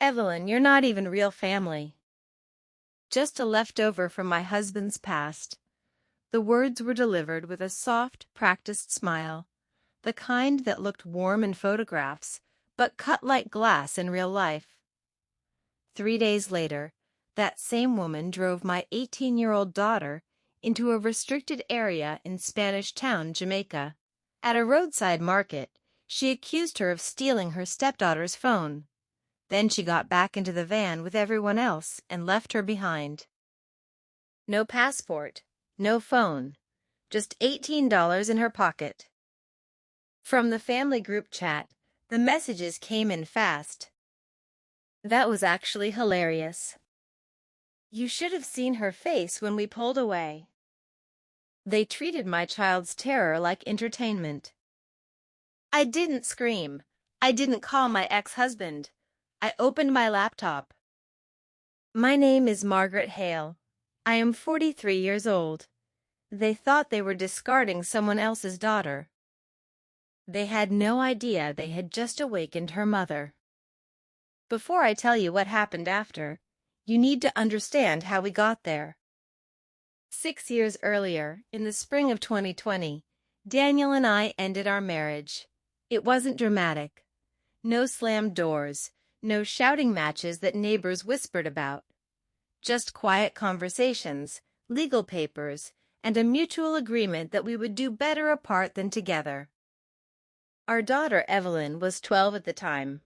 Evelyn, you're not even real family. Just a leftover from my husband's past. The words were delivered with a soft, practiced smile, the kind that looked warm in photographs, but cut like glass in real life. 3 days later, that same woman drove my 18-year-old daughter into a restricted area in Spanish Town, Jamaica. At a roadside market, she accused her of stealing her stepdaughter's phone. Then she got back into the van with everyone else and left her behind. No passport, no phone, just $18 in her pocket. From the family group chat, the messages came in fast. That was actually hilarious. You should have seen her face when we pulled away. They treated my child's terror like entertainment. I didn't scream. I didn't call my ex-husband. I opened my laptop. My name is Margaret Hale. I am 43 years old. They thought they were discarding someone else's daughter. They had no idea they had just awakened her mother. Before I tell you what happened after, you need to understand how we got there. 6 years earlier, in the spring of 2020, Daniel and I ended our marriage. It wasn't dramatic. No slammed doors, no shouting matches that neighbors whispered about. Just quiet conversations, legal papers, and a mutual agreement that we would do better apart than together. Our daughter Evelyn was 12 at the time.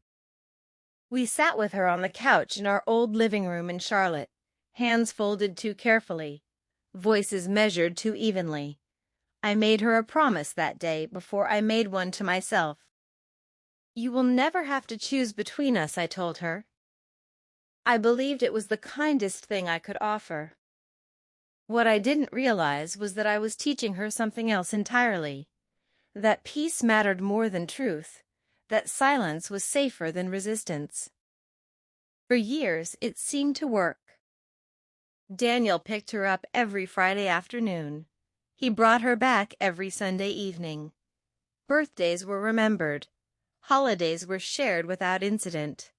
We sat with her on the couch in our old living room in Charlotte, hands folded too carefully, voices measured too evenly. I made her a promise that day before I made one to myself. You will never have to choose between us, I told her. I believed it was the kindest thing I could offer. What I didn't realize was that I was teaching her something else entirely. That peace mattered more than truth, that silence was safer than resistance. For years, it seemed to work. Daniel picked her up every Friday afternoon. He brought her back every Sunday evening. Birthdays were remembered. Holidays were shared without incident.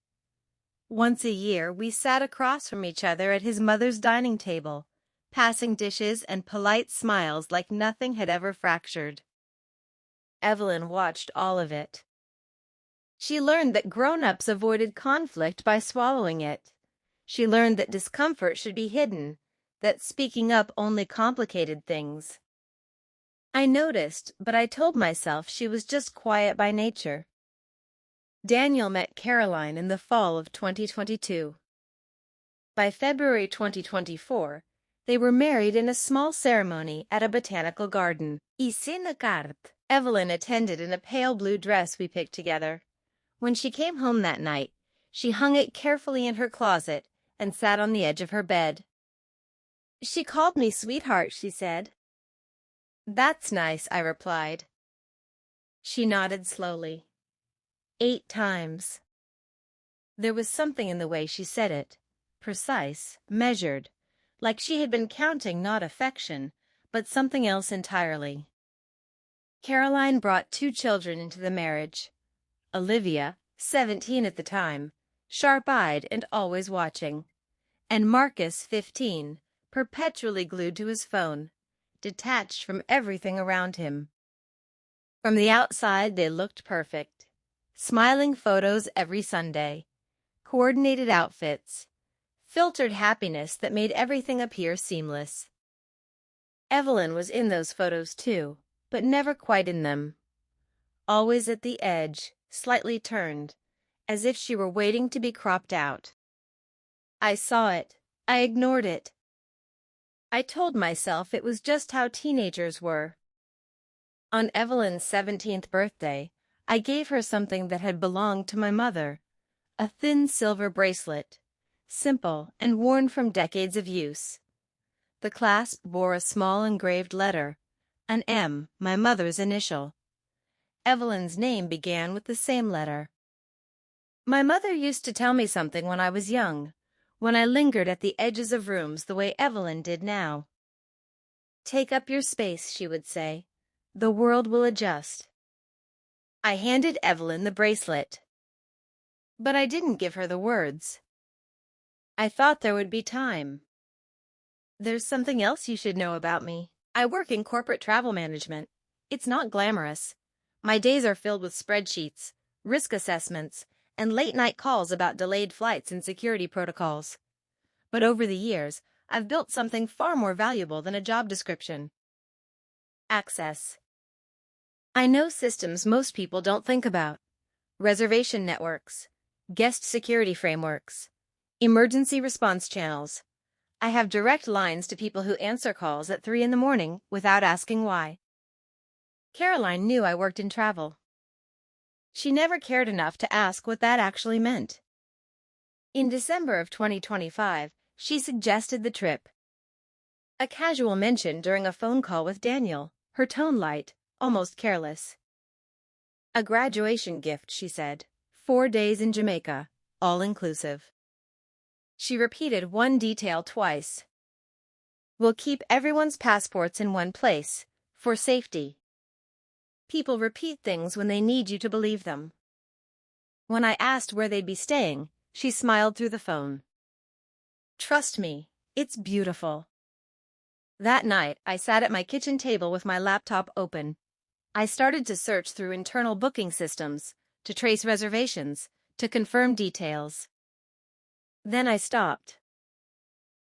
Once a year, we sat across from each other at his mother's dining table, passing dishes and polite smiles like nothing had ever fractured. Evelyn watched all of it. She learned that grown-ups avoided conflict by swallowing it. She learned that discomfort should be hidden, that speaking up only complicated things. I noticed, but I told myself she was just quiet by nature. Daniel met Caroline in the fall of 2022. By February 2024, they were married in a small ceremony at a botanical garden. Evelyn attended in a pale blue dress we picked together. When she came home that night, she hung it carefully in her closet and sat on the edge of her bed. She called me sweetheart, she said. That's nice, I replied. She nodded slowly. 8 times. There was something in the way she said it, precise, measured, like she had been counting not affection, but something else entirely. Caroline brought 2 children into the marriage. Olivia, 17 at the time, sharp-eyed and always watching, and Marcus, 15, perpetually glued to his phone, detached from everything around him. From the outside, they looked perfect. Smiling photos every Sunday, coordinated outfits, filtered happiness that made everything appear seamless. Evelyn was in those photos too, but never quite in them. Always at the edge, slightly turned, as if she were waiting to be cropped out. I saw it. I ignored it. I told myself it was just how teenagers were. On Evelyn's 17th birthday, I gave her something that had belonged to my mother, a thin silver bracelet, simple and worn from decades of use. The clasp bore a small engraved letter, an M, my mother's initial. Evelyn's name began with the same letter. My mother used to tell me something when I was young, when I lingered at the edges of rooms the way Evelyn did now. Take up your space, she would say. The world will adjust. I handed Evelyn the bracelet. But I didn't give her the words. I thought there would be time. There's something else you should know about me. I work in corporate travel management. It's not glamorous. My days are filled with spreadsheets, risk assessments, and late-night calls about delayed flights and security protocols. But over the years, I've built something far more valuable than a job description. Access. I know systems most people don't think about. Reservation networks, guest security frameworks, emergency response channels. I have direct lines to people who answer calls at 3 in the morning without asking why. Caroline knew I worked in travel. She never cared enough to ask what that actually meant. In December of 2025, she suggested the trip. A casual mention during a phone call with Daniel, her tone light, almost careless. A graduation gift, she said. 4 days in Jamaica, all inclusive. She repeated one detail twice. We'll keep everyone's passports in one place, for safety. People repeat things when they need you to believe them. When I asked where they'd be staying, she smiled through the phone. Trust me, it's beautiful. That night, I sat at my kitchen table with my laptop open. I started to search through internal booking systems, to trace reservations, to confirm details. Then I stopped.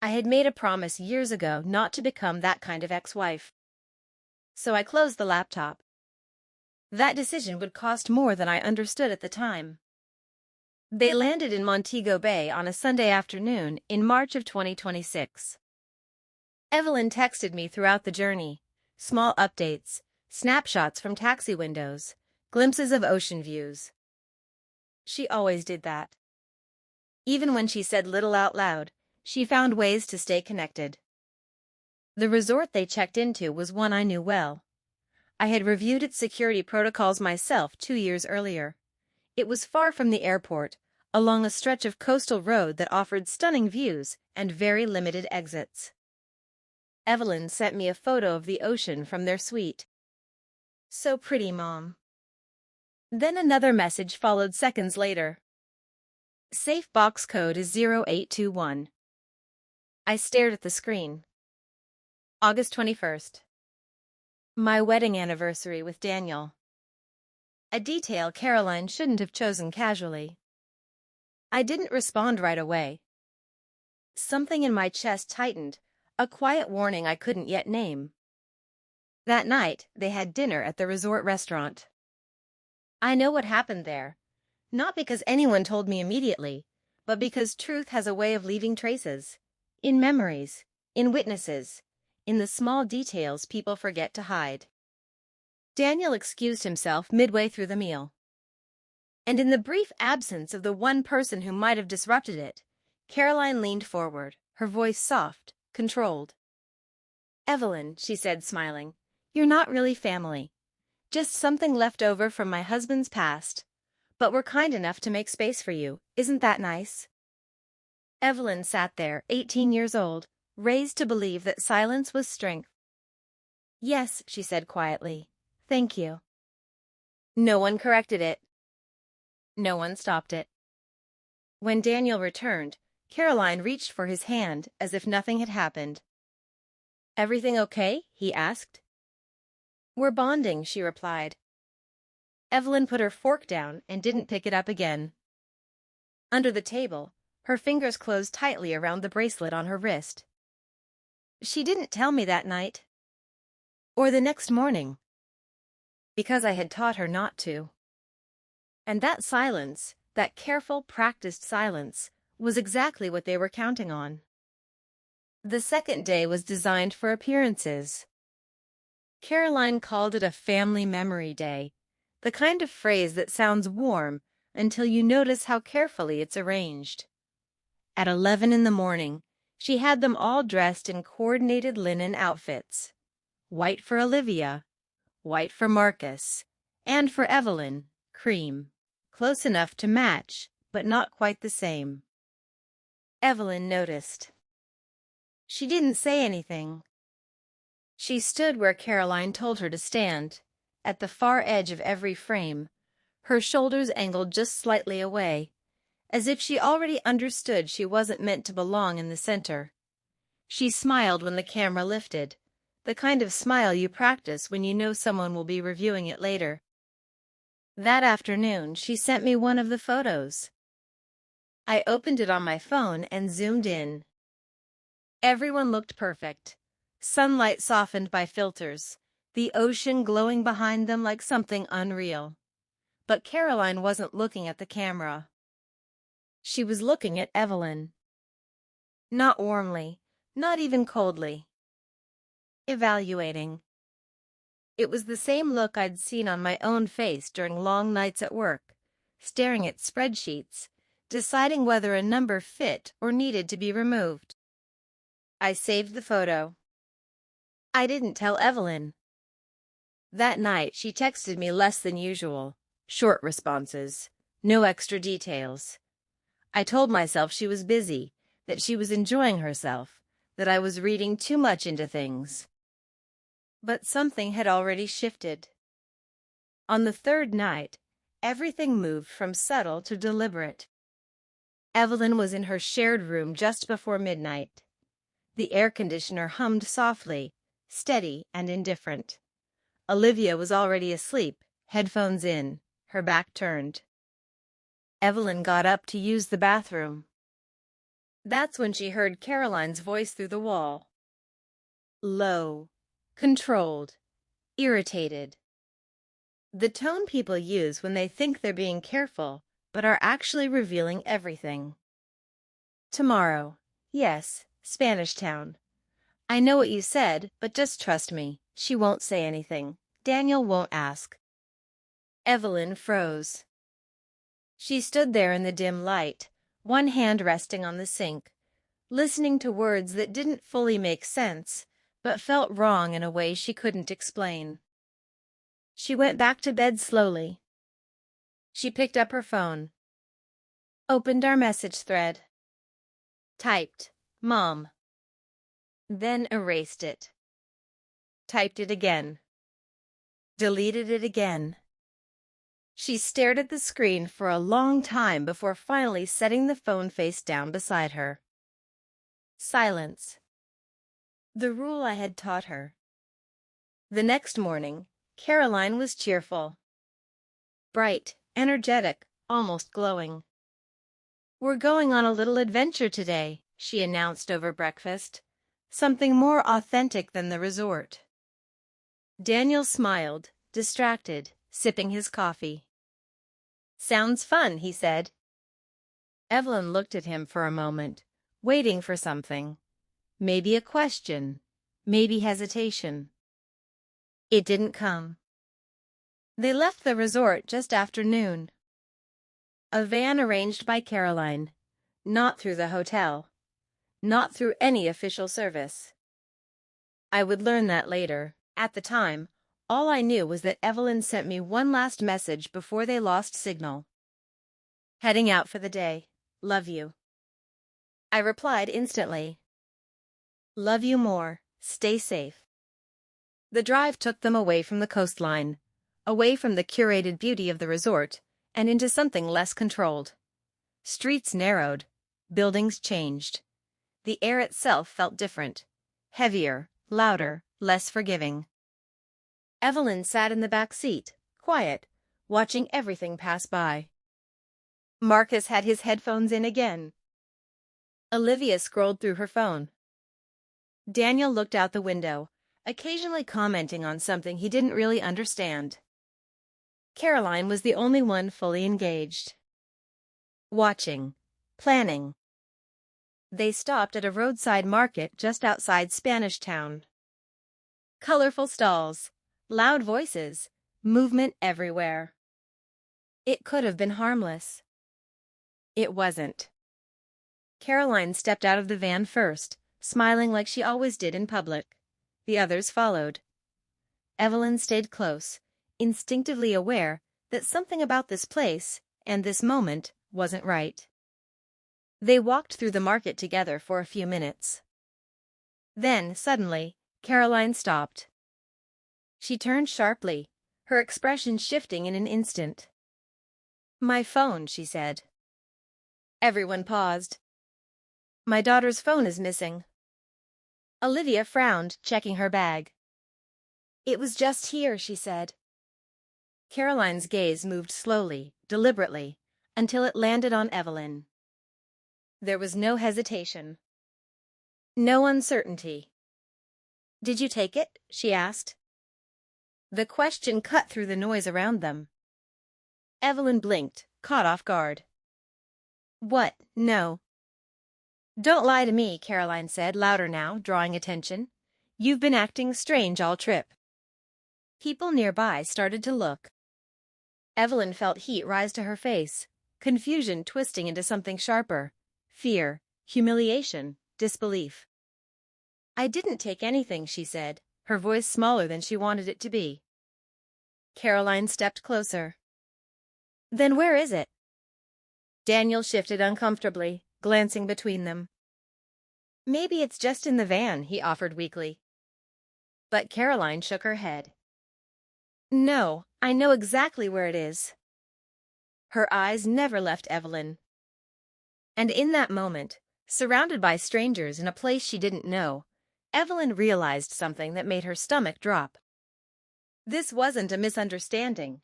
I had made a promise years ago not to become that kind of ex-wife. So I closed the laptop. That decision would cost more than I understood at the time. They landed in Montego Bay on a Sunday afternoon in March of 2026. Evelyn texted me throughout the journey, small updates, snapshots from taxi windows, glimpses of ocean views. She always did that. Even when she said little out loud, she found ways to stay connected. The resort they checked into was one I knew well. I had reviewed its security protocols myself 2 years earlier. It was far from the airport, along a stretch of coastal road that offered stunning views and very limited exits. Evelyn sent me a photo of the ocean from their suite. So pretty, Mom. Then another message followed seconds later. Safe box code is 0821. I stared at the screen. August 21st. My wedding anniversary with Daniel. A detail Caroline shouldn't have chosen casually. I didn't respond right away. Something in my chest tightened, a quiet warning I couldn't yet name. That night, they had dinner at the resort restaurant. I know what happened there, not because anyone told me immediately, but because truth has a way of leaving traces. In memories, in witnesses, in the small details people forget to hide. Daniel excused himself midway through the meal. And in the brief absence of the one person who might have disrupted it, Caroline leaned forward, her voice soft, controlled. Evelyn, she said, smiling, you're not really family. Just something left over from my husband's past. But we're kind enough to make space for you. Isn't that nice? Evelyn sat there, 18 years old, raised to believe that silence was strength. Yes, she said quietly. Thank you. No one corrected it. No one stopped it. When Daniel returned, Caroline reached for his hand as if nothing had happened. Everything okay? He asked. We're bonding, she replied. Evelyn put her fork down and didn't pick it up again. Under the table, her fingers closed tightly around the bracelet on her wrist. She didn't tell me that night. Or the next morning. Because I had taught her not to. And that silence, that careful, practiced silence, was exactly what they were counting on. The second day was designed for appearances. Caroline called it a family memory day, the kind of phrase that sounds warm until you notice how carefully it's arranged. At 11 in the morning, she had them all dressed in coordinated linen outfits. White for Olivia, white for Marcus, and for Evelyn, cream. Close enough to match, but not quite the same. Evelyn noticed. She didn't say anything. She stood where Caroline told her to stand, at the far edge of every frame, her shoulders angled just slightly away, as if she already understood she wasn't meant to belong in the center. She smiled when the camera lifted, the kind of smile you practice when you know someone will be reviewing it later. That afternoon, she sent me one of the photos. I opened it on my phone and zoomed in. Everyone looked perfect. Sunlight softened by filters, the ocean glowing behind them like something unreal. But Caroline wasn't looking at the camera. She was looking at Evelyn. Not warmly, not even coldly. Evaluating. It was the same look I'd seen on my own face during long nights at work, staring at spreadsheets, deciding whether a number fit or needed to be removed. I saved the photo. I didn't tell Evelyn. That night, she texted me less than usual, short responses, no extra details. I told myself she was busy, that she was enjoying herself, that I was reading too much into things. But something had already shifted. On the third night, everything moved from subtle to deliberate. Evelyn was in her shared room just before midnight. The air conditioner hummed softly, steady and indifferent. Olivia was already asleep, headphones in, her back turned. Evelyn got up to use the bathroom. That's when she heard Caroline's voice through the wall. Low, controlled, irritated. The tone people use when they think they're being careful, but are actually revealing everything. Tomorrow. Yes, Spanish Town. I know what you said, but just trust me. She won't say anything. Daniel won't ask. Evelyn froze. She stood there in the dim light, one hand resting on the sink, listening to words that didn't fully make sense, but felt wrong in a way she couldn't explain. She went back to bed slowly. She picked up her phone. Opened our message thread. Typed, "Mom." Then erased it. Typed it again. Deleted it again. She stared at the screen for a long time before finally setting the phone face down beside her. Silence. The rule I had taught her. The next morning, Caroline was cheerful. Bright, energetic, almost glowing. "We're going on a little adventure today," she announced over breakfast. "Something more authentic than the resort." Daniel smiled, distracted, sipping his coffee. "Sounds fun," he said. Evelyn looked at him for a moment, waiting for something. Maybe a question, maybe hesitation. It didn't come. They left the resort just after noon. A van arranged by Caroline, not through the hotel, not through any official service. I would learn that later. At the time, all I knew was that Evelyn sent me one last message before they lost signal. "Heading out for the day. Love you." I replied instantly. "Love you more. Stay safe." The drive took them away from the coastline, away from the curated beauty of the resort, and into something less controlled. Streets narrowed, buildings changed. The air itself felt different, heavier, louder, less forgiving. Evelyn sat in the back seat, quiet, watching everything pass by. Marcus had his headphones in again. Olivia scrolled through her phone. Daniel looked out the window, occasionally commenting on something he didn't really understand. Caroline was the only one fully engaged. Watching, planning. They stopped at a roadside market just outside Spanish Town. Colorful stalls, loud voices, movement everywhere. It could have been harmless. It wasn't. Caroline stepped out of the van first, smiling like she always did in public. The others followed. Evelyn stayed close, instinctively aware that something about this place and this moment wasn't right. They walked through the market together for a few minutes. Then, suddenly, Caroline stopped. She turned sharply, her expression shifting in an instant. "My phone," she said. Everyone paused. My daughter's phone is missing. Olivia frowned, checking her bag. It was just here, she said. Caroline's gaze moved slowly, deliberately, until it landed on Evelyn. There was no hesitation. No uncertainty. Did you take it? She asked. The question cut through the noise around them. Evelyn blinked, caught off guard. What? No. Don't lie to me, Caroline said, louder now, drawing attention. You've been acting strange all trip. People nearby started to look. Evelyn felt heat rise to her face, confusion twisting into something sharper. Fear, humiliation, disbelief. I didn't take anything, she said, her voice smaller than she wanted it to be. Caroline stepped closer. Then where is it? Daniel shifted uncomfortably, glancing between them. Maybe it's just in the van, he offered weakly. But Caroline shook her head. No, I know exactly where it is. Her eyes never left Evelyn. And in that moment, surrounded by strangers in a place she didn't know, Evelyn realized something that made her stomach drop. This wasn't a misunderstanding.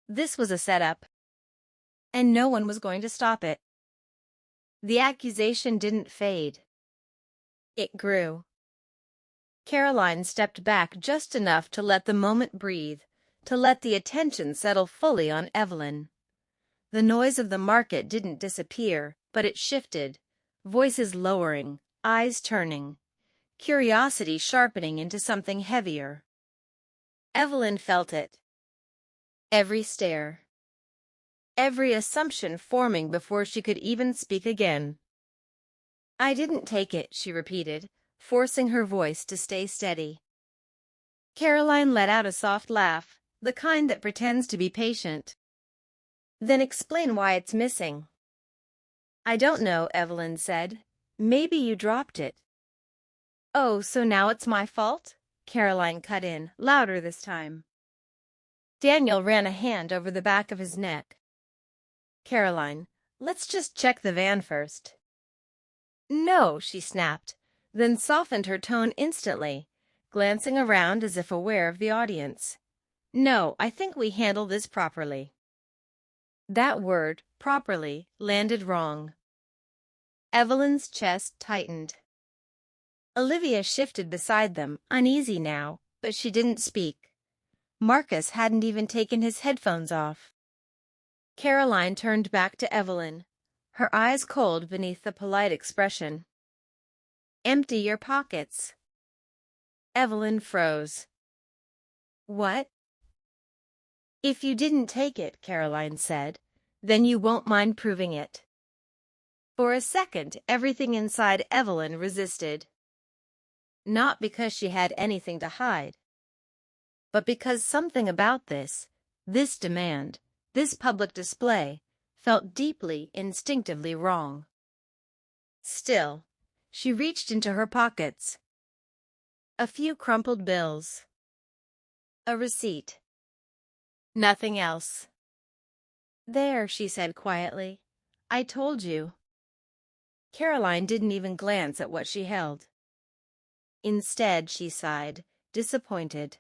This was a setup. And no one was going to stop it. The accusation didn't fade. It grew. Caroline stepped back just enough to let the moment breathe, to let the attention settle fully on Evelyn. The noise of the market didn't disappear, but it shifted, voices lowering, eyes turning, curiosity sharpening into something heavier. Evelyn felt it. Every stare. Every assumption forming before she could even speak again. I didn't take it, she repeated, forcing her voice to stay steady. Caroline let out a soft laugh, the kind that pretends to be patient. Then explain why it's missing. I don't know, Evelyn said. Maybe you dropped it. Oh, so now it's my fault? Caroline cut in, louder this time. Daniel ran a hand over the back of his neck. Caroline, let's just check the van first. No, she snapped, then softened her tone instantly, glancing around as if aware of the audience. No, I think we handle this properly. That word, properly, landed wrong. Evelyn's chest tightened. Olivia shifted beside them, uneasy now, but she didn't speak. Marcus hadn't even taken his headphones off. Caroline turned back to Evelyn, her eyes cold beneath the polite expression. Empty your pockets. Evelyn froze. What? If you didn't take it, Caroline said, then you won't mind proving it. For a second, everything inside Evelyn resisted. Not because she had anything to hide, but because something about this demand, this public display, felt deeply, instinctively wrong. Still, she reached into her pockets. A few crumpled bills. A receipt. Nothing else. There, she said quietly. I told you. Caroline didn't even glance at what she held. Instead, she sighed, disappointed.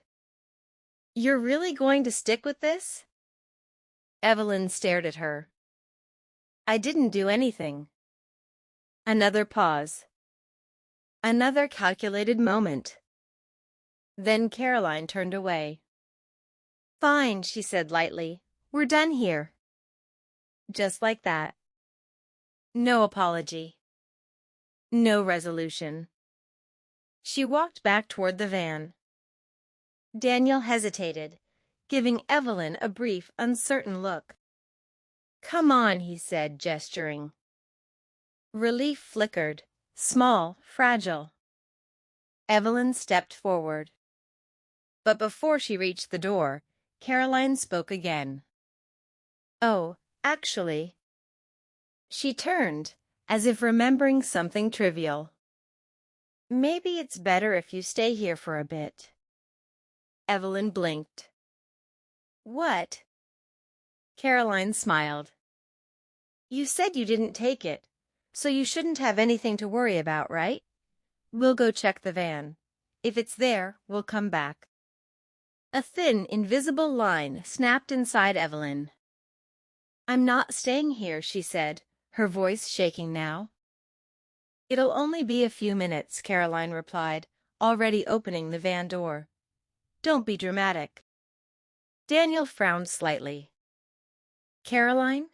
You're really going to stick with this? Evelyn stared at her. I didn't do anything. Another pause. Another calculated moment. Then Caroline turned away. Fine, she said lightly. We're done here. Just like that. No apology. No resolution. She walked back toward the van. Daniel hesitated, giving Evelyn a brief, uncertain look. Come on, he said, gesturing. Relief flickered, small, fragile. Evelyn stepped forward. But before she reached the door, Caroline spoke again. Oh, actually. She turned, as if remembering something trivial. Maybe it's better if you stay here for a bit. Evelyn blinked. What? Caroline smiled. You said you didn't take it, so you shouldn't have anything to worry about, right? We'll go check the van. If it's there, we'll come back. A thin, invisible line snapped inside Evelyn. I'm not staying here, she said, her voice shaking now. It'll only be a few minutes, Caroline replied, already opening the van door. Don't be dramatic. Daniel frowned slightly. Caroline?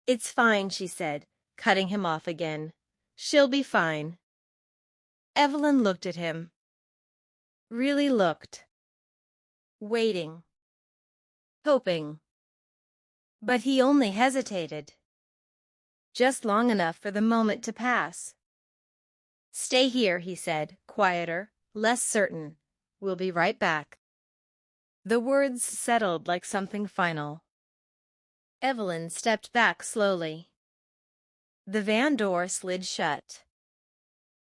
It's fine, she said, cutting him off again. She'll be fine. Evelyn looked at him. Really looked. Waiting. Hoping. But he only hesitated. Just long enough for the moment to pass. Stay here, he said, quieter, less certain. We'll be right back. The words settled like something final. Evelyn stepped back slowly. The van door slid shut.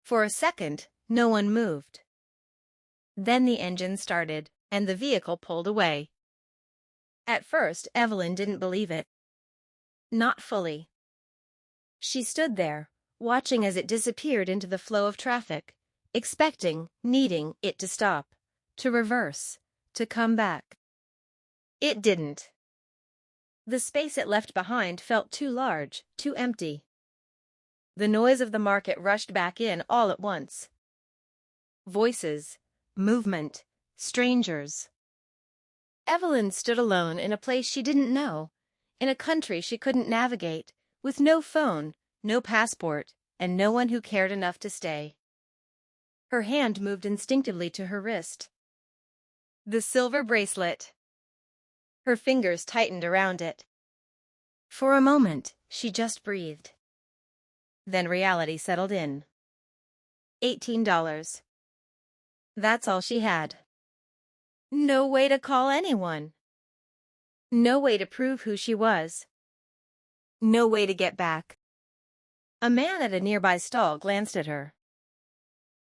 For a second, no one moved. Then the engine started, and the vehicle pulled away. At first, Evelyn didn't believe it. Not fully. She stood there, watching as it disappeared into the flow of traffic, expecting, needing it to stop, to reverse, to come back. It didn't. The space it left behind felt too large, too empty. The noise of the market rushed back in all at once. Voices, movement, strangers. Evelyn stood alone in a place she didn't know, in a country she couldn't navigate, with no phone, no passport, and no one who cared enough to stay. Her hand moved instinctively to her wrist. The silver bracelet. Her fingers tightened around it. For a moment, she just breathed. Then reality settled in. $18. That's all she had. No way to call anyone. No way to prove who she was. No way to get back. A man at a nearby stall glanced at her.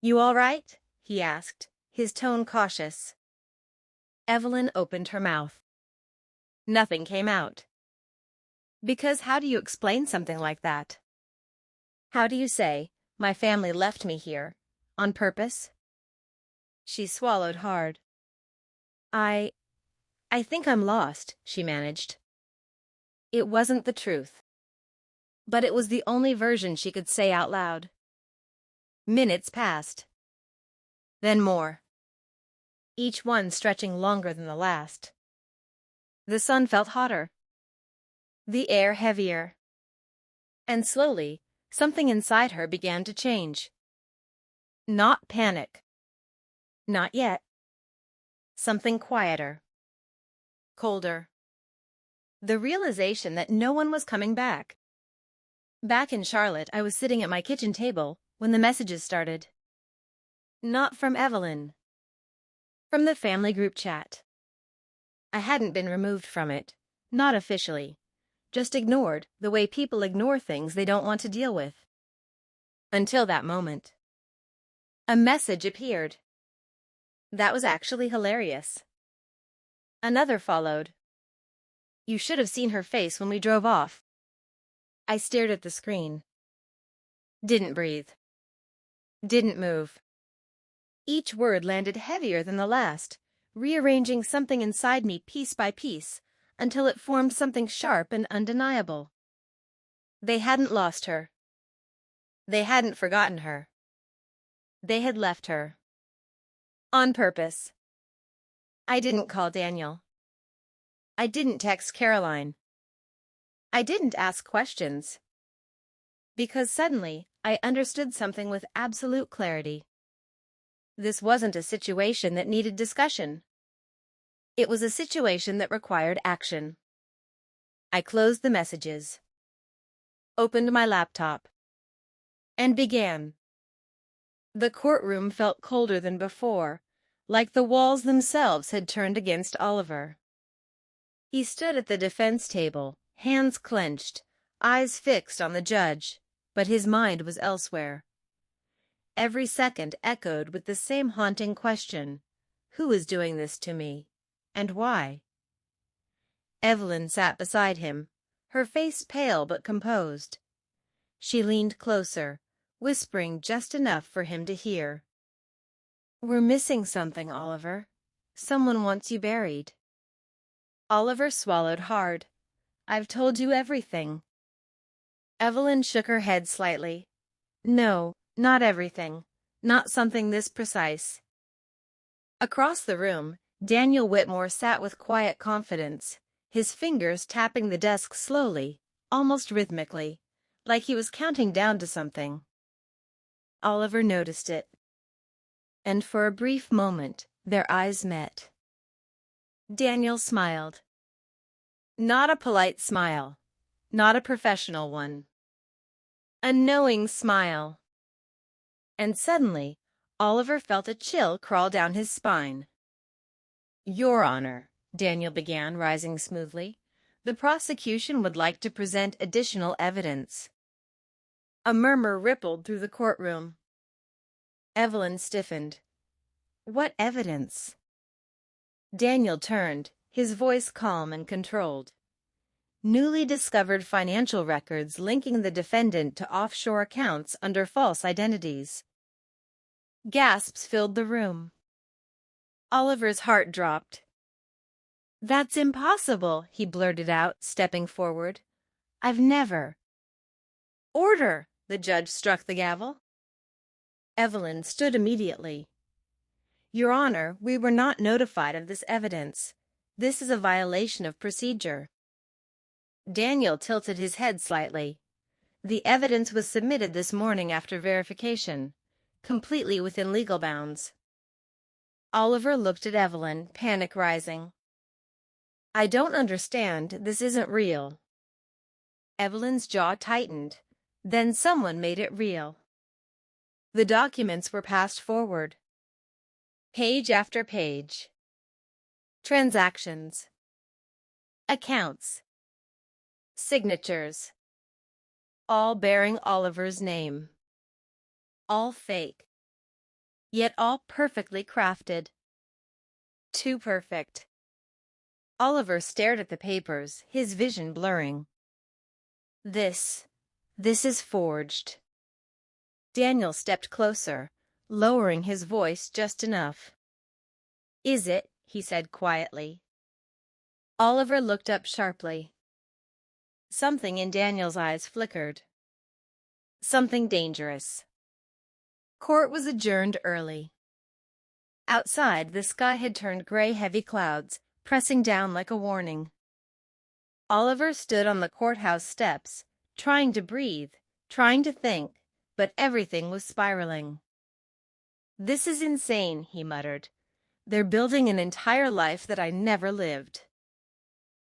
You all right? He asked, his tone cautious. Evelyn opened her mouth. Nothing came out. Because how do you explain something like that? How do you say, my family left me here, on purpose? She swallowed hard. I think I'm lost, she managed. It wasn't the truth. But it was the only version she could say out loud. Minutes passed. Then more. Each one stretching longer than the last. The sun felt hotter. The air heavier. And slowly, something inside her began to change. Not panic. Not yet. Something quieter. Colder. The realization that no one was coming back. Back in Charlotte, I was sitting at my kitchen table when the messages started. Not from Evelyn. From the family group chat. I hadn't been removed from it, not officially, just ignored the way people ignore things they don't want to deal with. Until that moment. A message appeared. That was actually hilarious. Another followed. You should have seen her face when we drove off. I stared at the screen. Didn't breathe. Didn't move. Each word landed heavier than the last, rearranging something inside me piece by piece, until it formed something sharp and undeniable. They hadn't lost her. They hadn't forgotten her. They had left her. On purpose. I didn't call Daniel. I didn't text Caroline. I didn't ask questions. Because suddenly, I understood something with absolute clarity. This wasn't a situation that needed discussion. It was a situation that required action. I closed the messages, opened my laptop, and began. The courtroom felt colder than before, like the walls themselves had turned against Oliver. He stood at the defense table, hands clenched, eyes fixed on the judge, but his mind was elsewhere. Every second echoed with the same haunting question, who is doing this to me, and why? Evelyn sat beside him, her face pale but composed. She leaned closer, whispering just enough for him to hear. "We're missing something, Oliver. Someone wants you buried." Oliver swallowed hard. "I've told you everything." Evelyn shook her head slightly. "No, not everything. Not something this precise." Across the room, Daniel Whitmore sat with quiet confidence, his fingers tapping the desk slowly, almost rhythmically, like he was counting down to something. Oliver noticed it, and for a brief moment, their eyes met. Daniel smiled. Not a polite smile, not a professional one. A knowing smile. And suddenly, Oliver felt a chill crawl down his spine. "Your Honor," Daniel began, rising smoothly, "the prosecution would like to present additional evidence." A murmur rippled through the courtroom. Evelyn stiffened. "What evidence?" Daniel turned, his voice calm and controlled. "Newly discovered financial records linking the defendant to offshore accounts under false identities." Gasps filled the room. Oliver's heart dropped. "That's impossible," he blurted out, stepping forward. "I've never—" "Order!" The judge struck the gavel. Evelyn stood immediately. "Your Honor, we were not notified of this evidence. This is a violation of procedure." Daniel tilted his head slightly. "The evidence was submitted this morning after verification, completely within legal bounds." Oliver looked at Evelyn, panic rising. "I don't understand. This isn't real." Evelyn's jaw tightened. Then someone made it real. The documents were passed forward. Page after page. Transactions. Accounts. Signatures. All bearing Oliver's name. All fake. Yet all perfectly crafted. Too perfect. Oliver stared at the papers, his vision blurring. This is forged." Daniel stepped closer, lowering his voice just enough. "Is it?" he said quietly. Oliver looked up sharply. Something in Daniel's eyes flickered. Something dangerous. Court was adjourned early. Outside, the sky had turned gray, heavy clouds, pressing down like a warning. Oliver stood on the courthouse steps, trying to breathe, trying to think, but everything was spiraling. "This is insane," he muttered. "They're building an entire life that I never lived."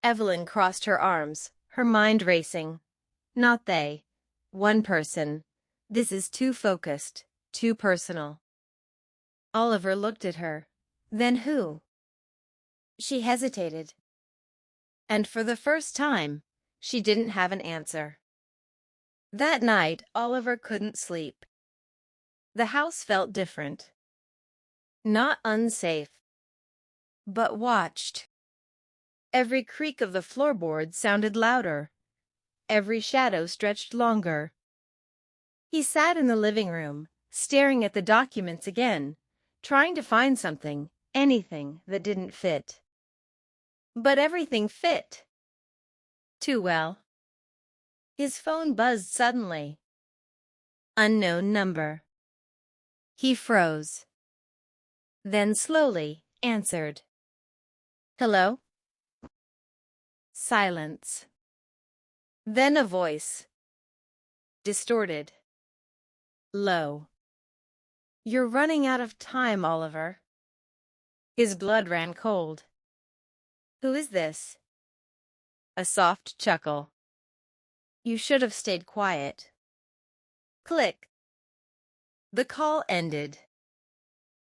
Evelyn crossed her arms, her mind racing. Not they. One person. This is too focused, too personal. Oliver looked at her. Then who? She hesitated. And for the first time, she didn't have an answer. That night, Oliver couldn't sleep. The house felt different. Not unsafe, but watched. Every creak of the floorboards sounded louder. Every shadow stretched longer. He sat in the living room, staring at the documents again, trying to find something, anything that didn't fit. But everything fit. Too well. His phone buzzed suddenly. Unknown number. He froze. Then slowly answered. "Hello?" Silence. Then a voice. Distorted. Low. "You're running out of time, Oliver." His blood ran cold. "Who is this?" A soft chuckle. "You should have stayed quiet." Click. The call ended.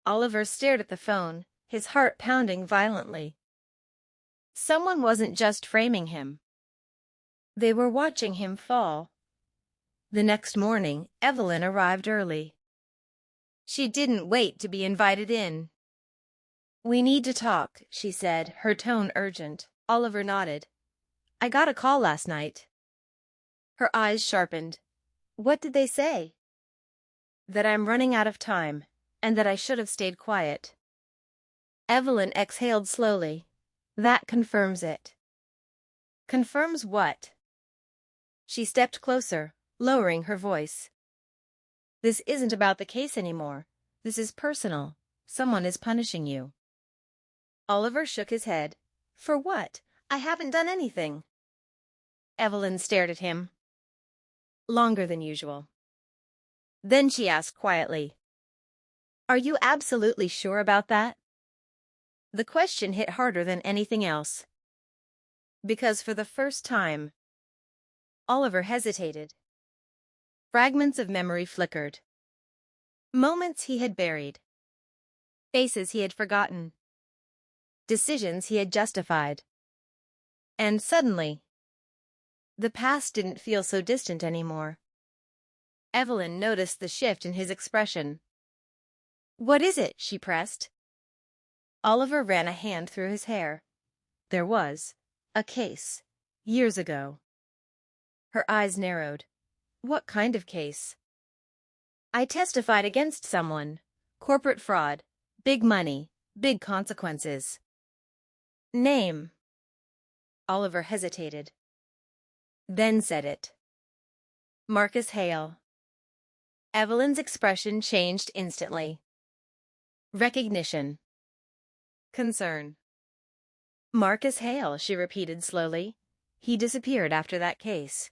Oliver stared at the phone, his heart pounding violently. Someone wasn't just framing him. They were watching him fall. The next morning, Evelyn arrived early. She didn't wait to be invited in. "We need to talk," she said, her tone urgent. Oliver nodded. I got a call last night. Her eyes sharpened. What did they say? That I'm running out of time, and that I should have stayed quiet. Evelyn exhaled slowly. That confirms it. Confirms what? She stepped closer, lowering her voice. This isn't about the case anymore. This is personal. Someone is punishing you. Oliver shook his head. For what? I haven't done anything. Evelyn stared at him. Longer than usual. Then she asked quietly, Are you absolutely sure about that? The question hit harder than anything else. Because for the first time, Oliver hesitated. Fragments of memory flickered. Moments he had buried. Faces he had forgotten. Decisions he had justified. And suddenly, the past didn't feel so distant anymore. Evelyn noticed the shift in his expression. What is it? She pressed. Oliver ran a hand through his hair. There was a case, years ago. Her eyes narrowed. What kind of case? I testified against someone. Corporate fraud. Big money. Big consequences. Name. Oliver hesitated. Then said it. Marcus Hale. Evelyn's expression changed instantly. Recognition. Concern. Marcus Hale, she repeated slowly. He disappeared after that case.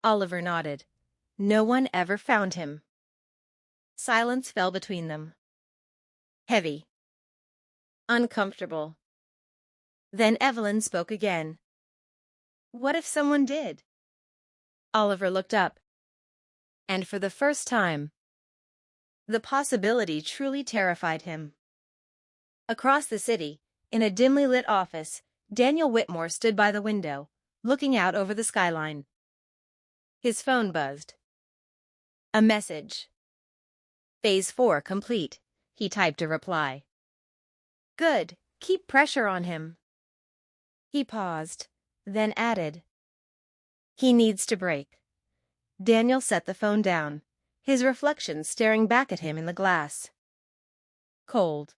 Oliver nodded. No one ever found him. Silence fell between them. Heavy. Uncomfortable. Then Evelyn spoke again. What if someone did? Oliver looked up. And for the first time, the possibility truly terrified him. Across the city, in a dimly lit office, Daniel Whitmore stood by the window, looking out over the skyline. His phone buzzed. A message. Phase 4 complete, he typed a reply. Good, keep pressure on him. He paused, then added. He needs to break. Daniel set the phone down, his reflection staring back at him in the glass. Cold.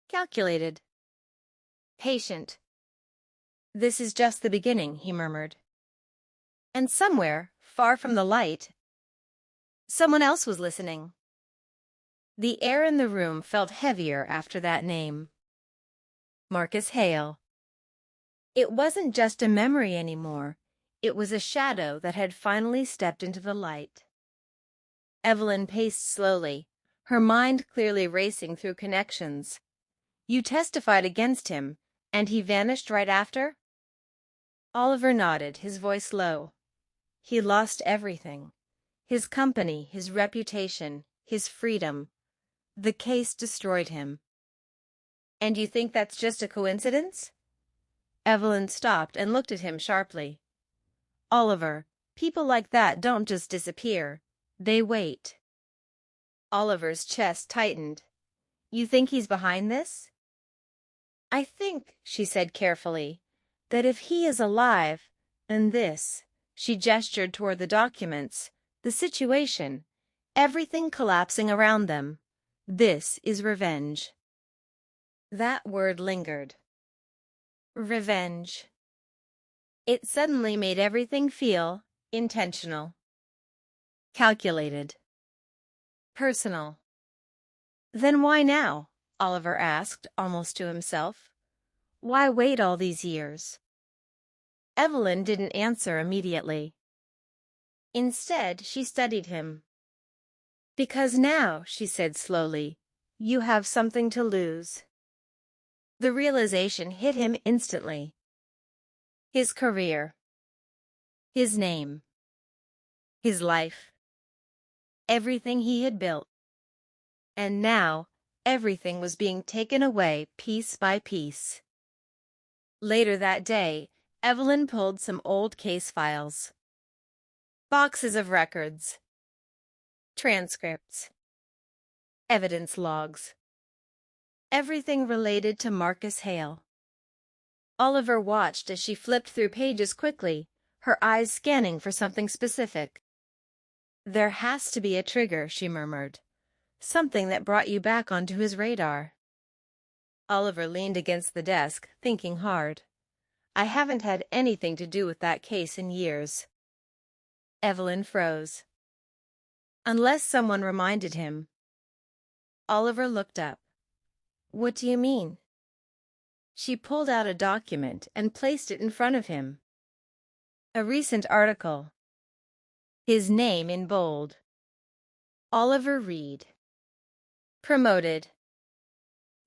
Calculated. Patient. This is just the beginning, he murmured. And somewhere, far from the light, someone else was listening. The air in the room felt heavier after that name. Marcus Hale. It wasn't just a memory anymore. It was a shadow that had finally stepped into the light. Evelyn paced slowly, her mind clearly racing through connections. You testified against him, and he vanished right after? Oliver nodded, his voice low. He lost everything. His company, his reputation, his freedom. The case destroyed him. And you think that's just a coincidence? Evelyn stopped and looked at him sharply. Oliver, people like that don't just disappear. They wait. Oliver's chest tightened. You think he's behind this? I think, she said carefully, that if he is alive, and this, she gestured toward the documents, the situation, everything collapsing around them, this is revenge. That word lingered. Revenge. It suddenly made everything feel intentional. Calculated. Personal. Then why now? Oliver asked, almost to himself. Why wait all these years? Evelyn didn't answer immediately. Instead, she studied him. Because now, she said slowly, you have something to lose. The realization hit him instantly. His career. His name. His life. Everything he had built. And now, everything was being taken away piece by piece. Later that day, Evelyn pulled some old case files. Boxes of records. Transcripts. Evidence logs. Everything related to Marcus Hale. Oliver watched as she flipped through pages quickly, her eyes scanning for something specific. "There has to be a trigger," she murmured. "Something that brought you back onto his radar." Oliver leaned against the desk, thinking hard. "I haven't had anything to do with that case in years." Evelyn froze. Unless someone reminded him. Oliver looked up. "What do you mean?" She pulled out a document and placed it in front of him. A recent article. His name in bold. Oliver Reed. Promoted.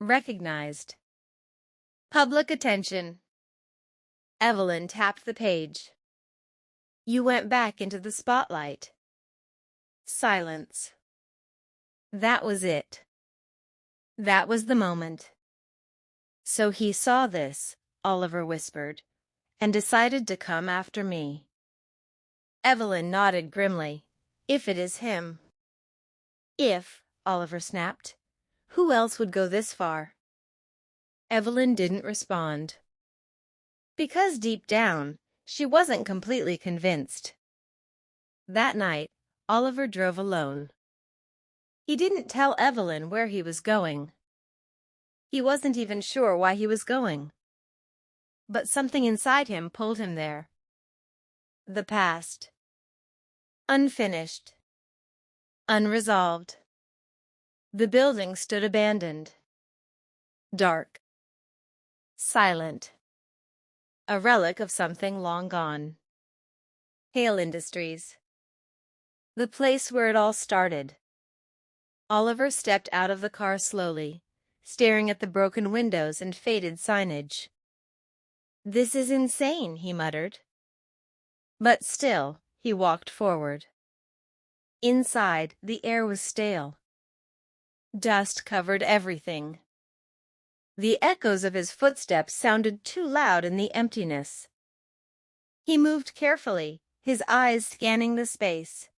Recognized. Public attention. Evelyn tapped the page. "You went back into the spotlight." Silence. That was it. That was the moment. "So he saw this," Oliver whispered, "and decided to come after me." Evelyn nodded grimly. "If it is him." "If," Oliver snapped. "Who else would go this far?" Evelyn didn't respond. Because deep down, she wasn't completely convinced. That night, Oliver drove alone. He didn't tell Evelyn where he was going. He wasn't even sure why he was going. But something inside him pulled him there. The past. Unfinished. Unresolved. The building stood abandoned. Dark. Silent. A relic of something long gone. Hale Industries. The place where it all started. Oliver stepped out of the car slowly, staring at the broken windows and faded signage. "This is insane," he muttered. But still, he walked forward. Inside, the air was stale. Dust covered everything. The echoes of his footsteps sounded too loud in the emptiness. He moved carefully, his eyes scanning the space.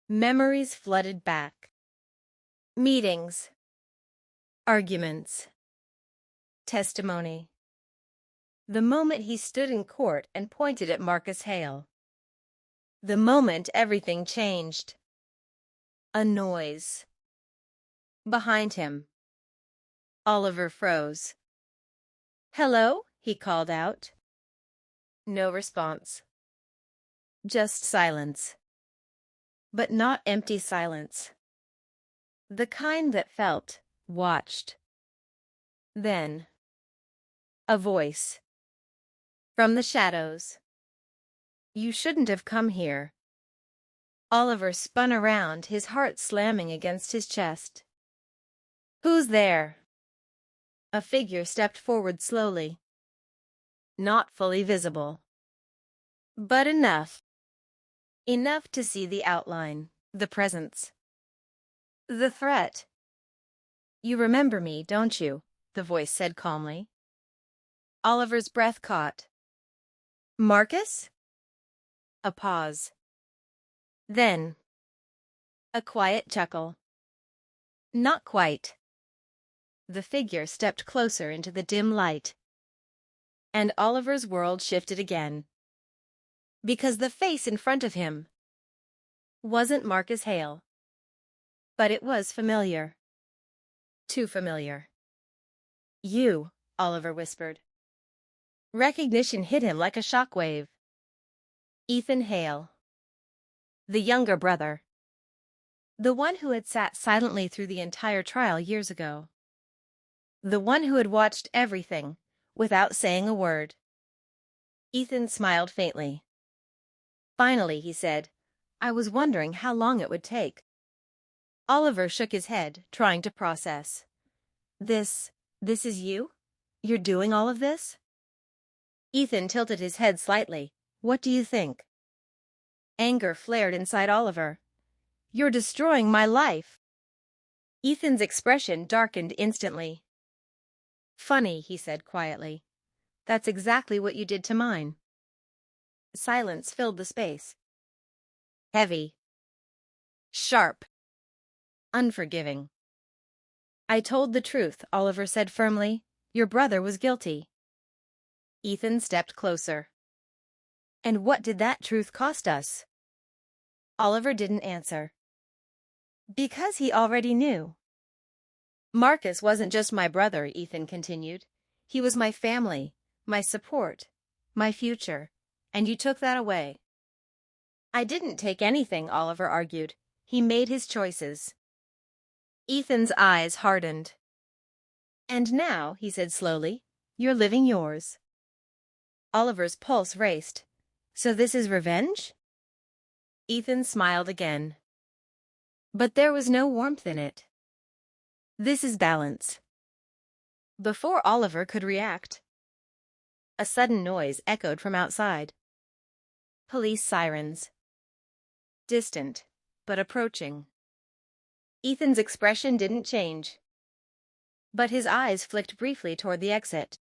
Memories flooded back. Meetings. Arguments. Testimony. The moment he stood in court and pointed at Marcus Hale. The moment everything changed. A noise. Behind him. Oliver froze. "Hello?" he called out. No response. Just silence. But not empty silence. The kind that felt, watched. Then, a voice. From the shadows. "You shouldn't have come here." Oliver spun around, his heart slamming against his chest. "Who's there?" A figure stepped forward slowly. Not fully visible. But enough. Enough to see the outline, the presence. The threat. "You remember me, don't you?" the voice said calmly. Oliver's breath caught. "Marcus?" A pause. Then, a quiet chuckle. "Not quite." The figure stepped closer into the dim light. And Oliver's world shifted again. Because the face in front of him wasn't Marcus Hale. But it was familiar. Too familiar. "You," Oliver whispered. Recognition hit him like a shockwave. Ethan Hale. The younger brother. The one who had sat silently through the entire trial years ago. The one who had watched everything, without saying a word. Ethan smiled faintly. "Finally," he said. "I was wondering how long it would take." Oliver shook his head, trying to process. This is you? You're doing all of this?" Ethan tilted his head slightly. "What do you think?" Anger flared inside Oliver. "You're destroying my life." Ethan's expression darkened instantly. "Funny," he said quietly. "That's exactly what you did to mine." Silence filled the space. Heavy. Sharp. Unforgiving. "I told the truth," Oliver said firmly. "Your brother was guilty." Ethan stepped closer. And what did that truth cost us? Oliver didn't answer. Because he already knew. Marcus wasn't just my brother, Ethan continued. He was my family, my support, my future, and you took that away. I didn't take anything, Oliver argued. He made his choices. Ethan's eyes hardened. And now, he said slowly, you're living yours. Oliver's pulse raced. So this is revenge? Ethan smiled again. But there was no warmth in it. This is balance. Before Oliver could react, a sudden noise echoed from outside. Police sirens. Distant, but approaching. Ethan's expression didn't change, but his eyes flicked briefly toward the exit.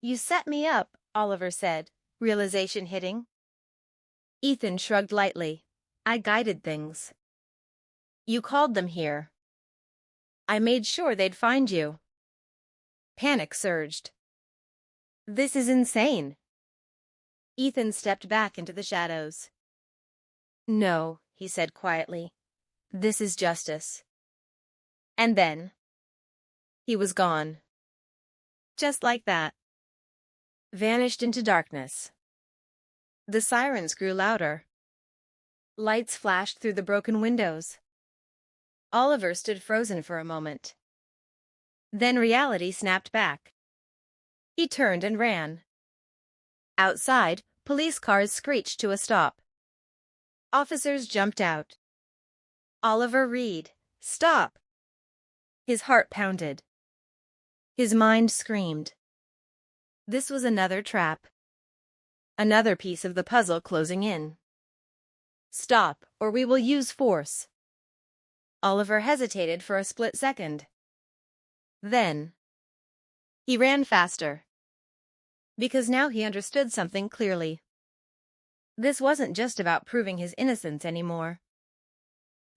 You set me up, Oliver said, realization hitting. Ethan shrugged lightly. I guided things. You called them here. I made sure they'd find you. Panic surged. This is insane. Ethan stepped back into the shadows. No, he said quietly. This is justice. And then he was gone. Just like that. Vanished into darkness. The sirens grew louder. Lights flashed through the broken windows. Oliver stood frozen for a moment. Then reality snapped back. He turned and ran. Outside, police cars screeched to a stop. Officers jumped out. Oliver Reed, stop! His heart pounded. His mind screamed. This was another trap. Another piece of the puzzle closing in. Stop, or we will use force. Oliver hesitated for a split second. Then he ran faster. Because now he understood something clearly. This wasn't just about proving his innocence anymore.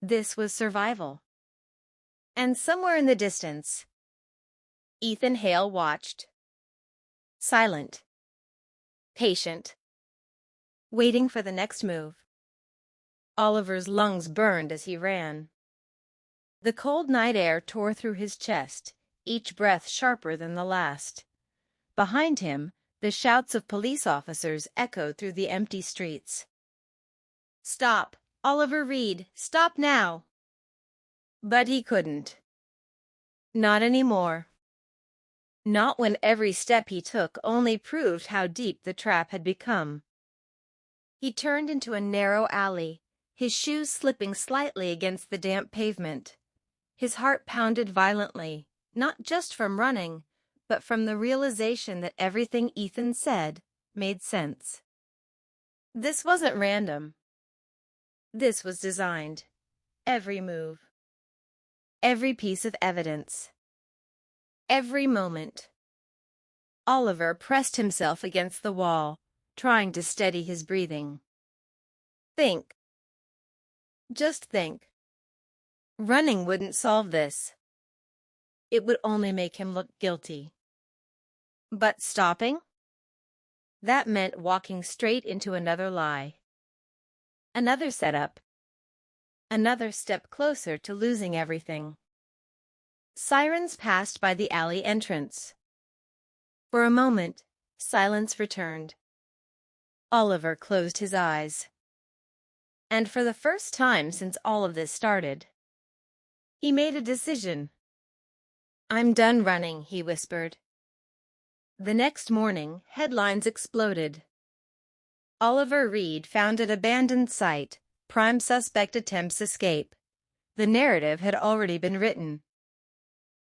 This was survival. And somewhere in the distance, Ethan Hale watched. Silent. Patient. Waiting for the next move. Oliver's lungs burned as he ran. The cold night air tore through his chest, each breath sharper than the last. Behind him, the shouts of police officers echoed through the empty streets. Stop! Oliver Reed! Stop now! But he couldn't. Not anymore. Not when every step he took only proved how deep the trap had become. He turned into a narrow alley, his shoes slipping slightly against the damp pavement. His heart pounded violently, not just from running, but from the realization that everything Ethan said made sense. This wasn't random. This was designed. Every move. Every piece of evidence. Every moment. Oliver pressed himself against the wall, trying to steady his breathing. Think. Just think. Running wouldn't solve this. It would only make him look guilty. But stopping? That meant walking straight into another lie. Another setup. Another step closer to losing everything. Sirens passed by the alley entrance. For a moment, silence returned. Oliver closed his eyes. And for the first time since all of this started, he made a decision. I'm done running, he whispered. The next morning, headlines exploded. Oliver Reed found at abandoned site, prime suspect attempts escape. The narrative had already been written.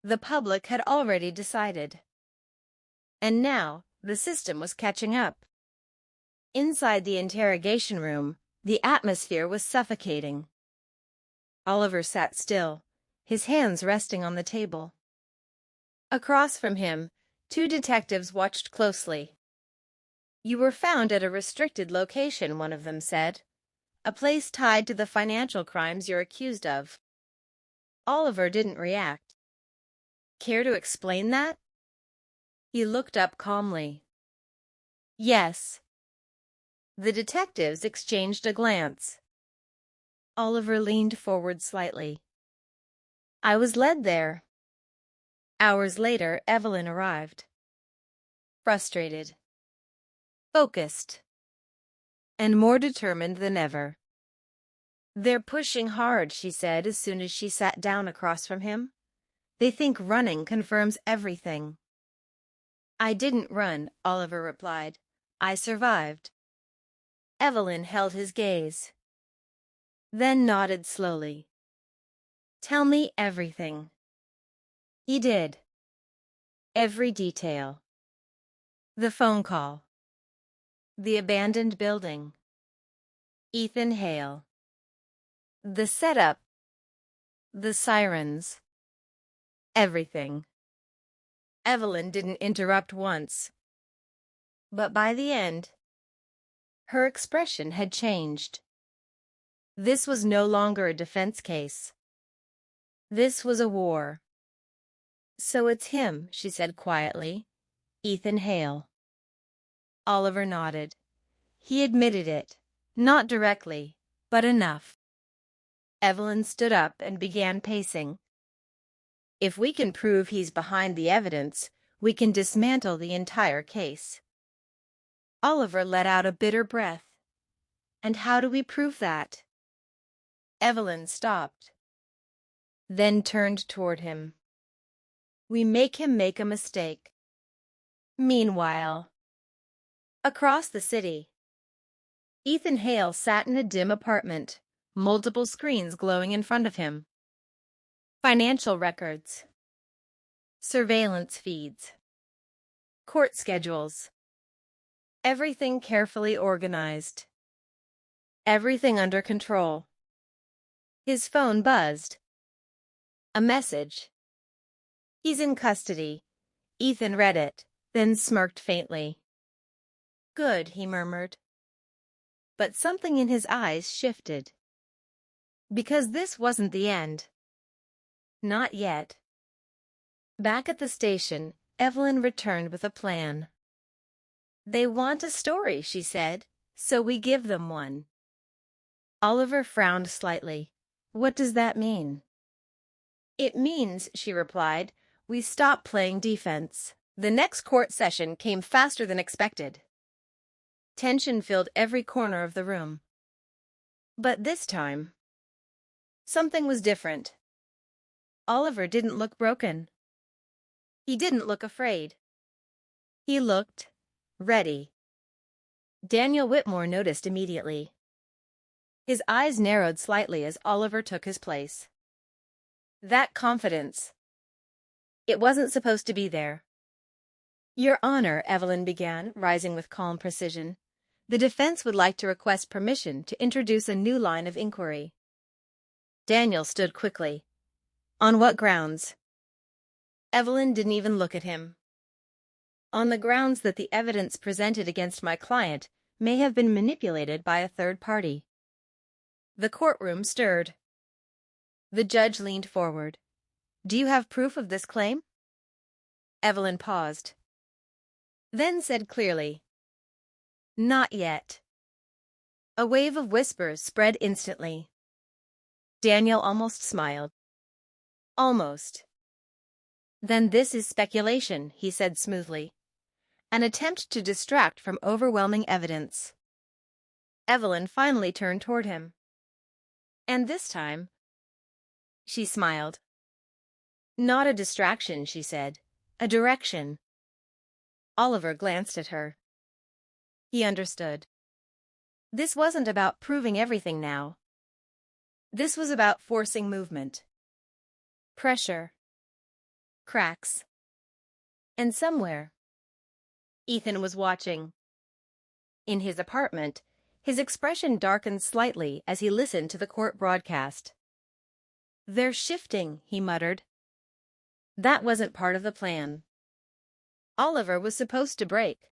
The public had already decided. And now, the system was catching up. Inside the interrogation room, the atmosphere was suffocating. Oliver sat still, his hands resting on the table. Across from him, two detectives watched closely. You were found at a restricted location, one of them said. A place tied to the financial crimes you're accused of. Oliver didn't react. Care to explain that? He looked up calmly. Yes. The detectives exchanged a glance. Oliver leaned forward slightly. I was led there. Hours later, Evelyn arrived. Frustrated, focused, and more determined than ever. They're pushing hard, she said as soon as she sat down across from him. They think running confirms everything. I didn't run, Oliver replied. I survived. Evelyn held his gaze, then nodded slowly. Tell me everything. He did. Every detail. The phone call. The abandoned building. Ethan Hale. The setup. The sirens. Everything. Evelyn didn't interrupt once. But by the end, her expression had changed. This was no longer a defense case. This was a war. So it's him, she said quietly. Ethan Hale. Oliver nodded. He admitted it, not directly, but enough. Evelyn stood up and began pacing. If we can prove he's behind the evidence, we can dismantle the entire case. Oliver let out a bitter breath. And how do we prove that? Evelyn stopped, then turned toward him. We make him make a mistake. Meanwhile, across the city, Ethan Hale sat in a dim apartment, multiple screens glowing in front of him. Financial records, surveillance feeds, court schedules, everything carefully organized, everything under control. His phone buzzed. A message. He's in custody. Ethan read it, then smirked faintly. Good, he murmured. But something in his eyes shifted. Because this wasn't the end. Not yet. Back at the station, Evelyn returned with a plan. They want a story, she said, so we give them one. Oliver frowned slightly. What does that mean? It means, she replied, we stop playing defense. The next court session came faster than expected. Tension filled every corner of the room. But this time, something was different. Oliver didn't look broken. He didn't look afraid. He looked ready. Daniel Whitmore noticed immediately. His eyes narrowed slightly as Oliver took his place. That confidence. It wasn't supposed to be there. Your Honor, Evelyn began, rising with calm precision. The defense would like to request permission to introduce a new line of inquiry. Daniel stood quickly. On what grounds? Evelyn didn't even look at him. On the grounds that the evidence presented against my client may have been manipulated by a third party. The courtroom stirred. The judge leaned forward. Do you have proof of this claim? Evelyn paused. Then said clearly, Not yet. A wave of whispers spread instantly. Daniel almost smiled. Almost. Then this is speculation, he said smoothly. An attempt to distract from overwhelming evidence. Evelyn finally turned toward him. And this time, she smiled. Not a distraction, she said. A direction. Oliver glanced at her. He understood. This wasn't about proving everything now. This was about forcing movement. Pressure. Cracks. And somewhere, Ethan was watching. In his apartment, his expression darkened slightly as he listened to the court broadcast. They're shifting, he muttered. That wasn't part of the plan. Oliver was supposed to break.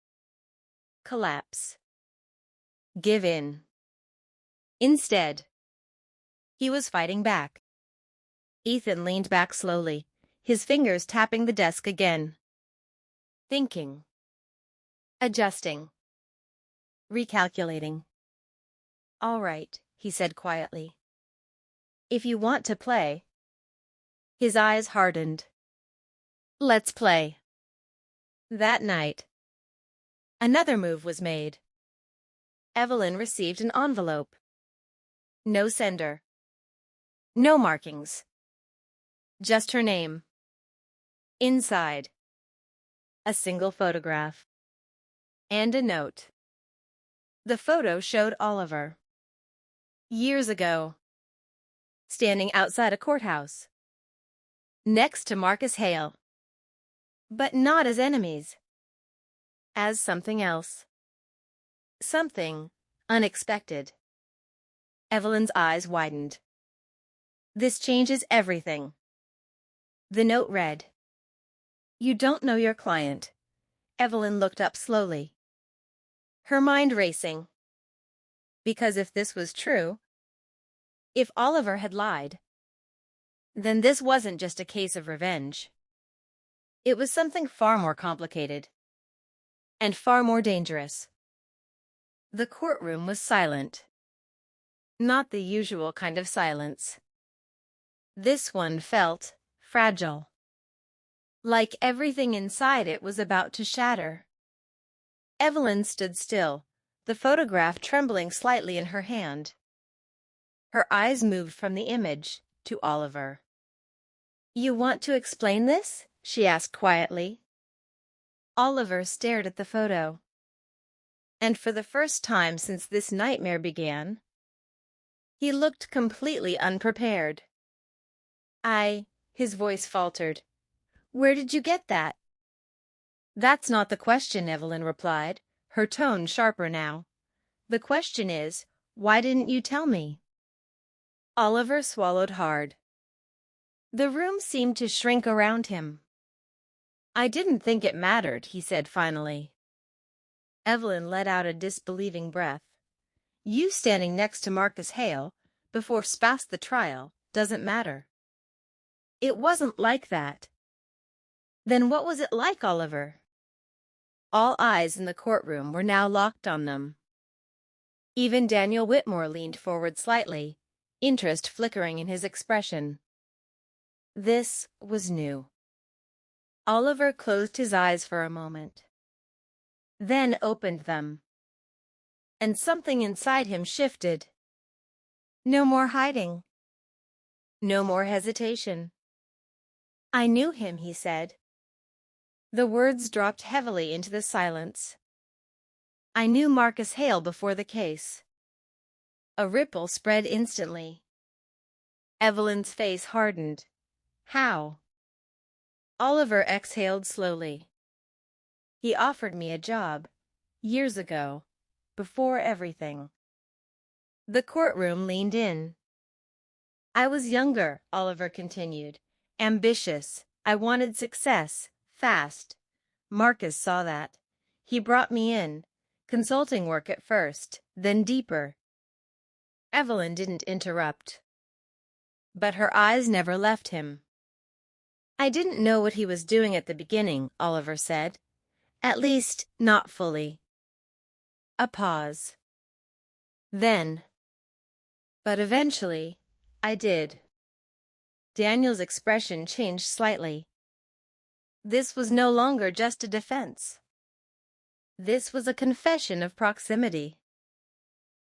Collapse. Give in. Instead, he was fighting back. Ethan leaned back slowly, his fingers tapping the desk again. Thinking. Adjusting. recalculating. "All right," he said quietly. "If you want to play." His eyes hardened. "Let's play." That night, another move was made. Evelyn received an envelope. No sender. No markings. Just her name. Inside, a single photograph. And a note. The photo showed Oliver. Years ago. Standing outside a courthouse. Next to Marcus Hale. But not as enemies. As something else. Something unexpected. Evelyn's eyes widened. "This changes everything." The note read, "You don't know your client." Evelyn looked up slowly, her mind racing. Because if this was true, if Oliver had lied, then this wasn't just a case of revenge. It was something far more complicated and far more dangerous. The courtroom was silent. Not the usual kind of silence. This one felt fragile. Like everything inside it was about to shatter. Evelyn stood still, the photograph trembling slightly in her hand. Her eyes moved from the image to Oliver. "You want to explain this?" she asked quietly. Oliver stared at the photo. And for the first time since this nightmare began, he looked completely unprepared. His voice faltered. "Where did you get that?" "That's not the question," Evelyn replied, her tone sharper now. "The question is, why didn't you tell me?" Oliver swallowed hard. The room seemed to shrink around him. "I didn't think it mattered," he said finally. Evelyn let out a disbelieving breath. "You standing next to Marcus Hale, before past the trial, doesn't matter." "It wasn't like that." "Then what was it like, Oliver?" All eyes in the courtroom were now locked on them. Even Daniel Whitmore leaned forward slightly, interest flickering in his expression. This was new. Oliver closed his eyes for a moment, then opened them. And something inside him shifted. No more hiding. No more hesitation. "I knew him," he said. The words dropped heavily into the silence. "I knew Marcus Hale before the case." A ripple spread instantly. Evelyn's face hardened. "How?" Oliver exhaled slowly. "He offered me a job, years ago, before everything." The courtroom leaned in. "I was younger," Oliver continued. "Ambitious. I wanted success, fast. Marcus saw that. He brought me in. Consulting work at first, then deeper." Evelyn didn't interrupt. But her eyes never left him. "I didn't know what he was doing at the beginning," Oliver said. "At least, not fully." A pause. Then, "But eventually, I did." Daniel's expression changed slightly. This was no longer just a defense. This was a confession of proximity.